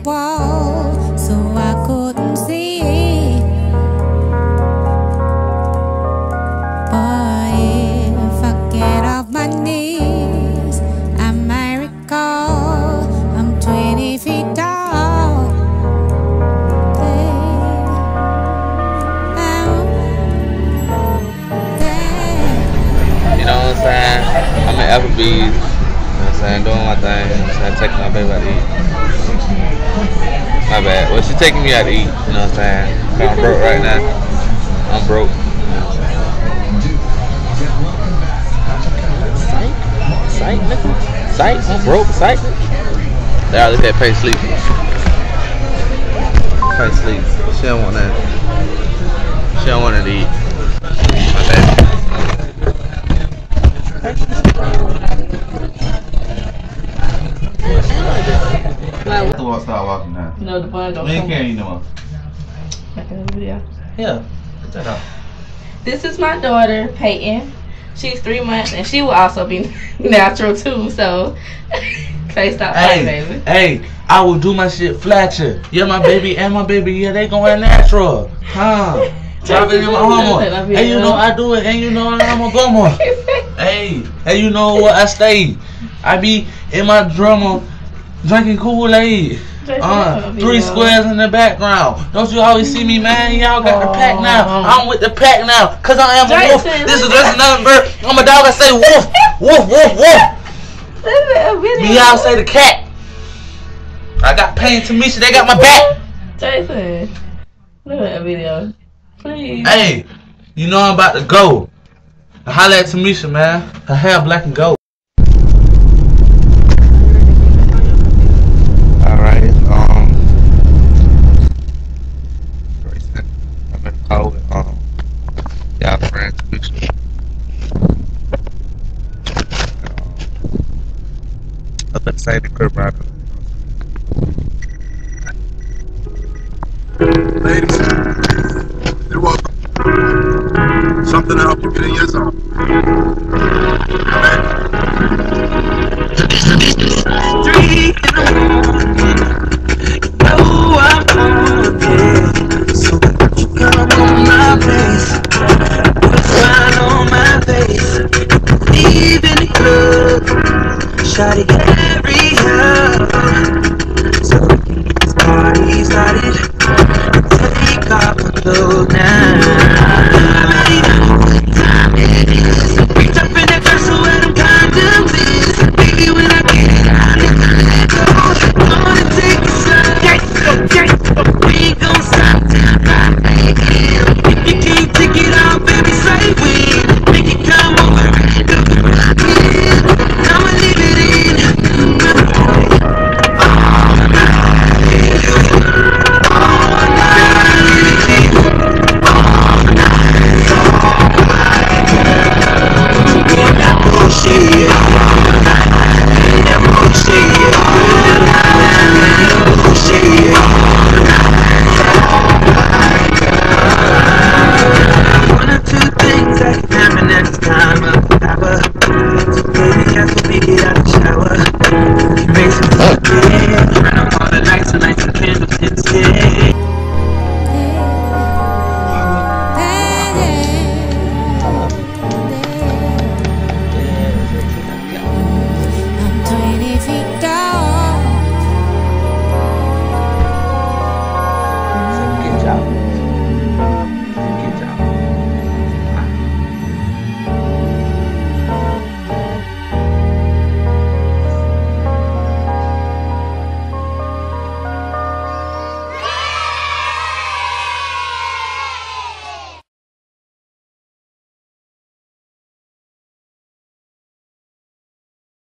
wall so I couldn't see. But if I get off my knees, I might recall I'm 20 feet tall. You know what I'm saying? I'm at Applebee's, you know what I'm saying, doing my thing, you know what I'm saying, taking my baby out to eat. My bad. Well, she's taking me out to eat, you know what I'm saying? I'm broke right now. I'm broke. Sight, nigga. Sight, I'm broke, sight. There, look at Pay sleep. Pay sleep. She don't want that. She don't want it to eat. My bad. Start walking now. No, the bun don't come. You know. Making a video. Yeah. Put that up. This is my daughter, Peyton. She's 3 months, and she will also be natural too. So, face stop fighting, baby. Hey, I will do my shit flatcher. Yeah, my baby and my baby. Yeah, they going natural. Huh? Drop it in my homework. Hey, you know I do it, and you know I'm a bummer. Hey, you know what I stay? I be in my drummer drinking Kool-Aid. 3 squares in the background. Don't you always see me, man? Y'all got the pack now. I'm with the pack now, cause I am a wolf. This is another bird. I'm a dog. I say wolf, wolf, wolf, wolf. Me, y'all say the cat. I got Payne to Misha. They got my back. Jason, look at that video, please. Hey, you know I'm about to go. Holla at Tamisha, man. Her hair black and gold. Y'all friends, up inside the crib right now. Ladies, you're welcome. Something to help you get in your zone. Shawty every hour, so this party started. Take off my clothes now. Time it is. Jump in that dress so where them condoms is. Baby, when I get out of the go, I wanna take a slide. We gon' stop till I make it. If you can't take it out, baby, say we. Make it come over and do it. I'ma leave it in. One or two things that can happen at this time of the hour. So baby, I can make it out the shower. Make some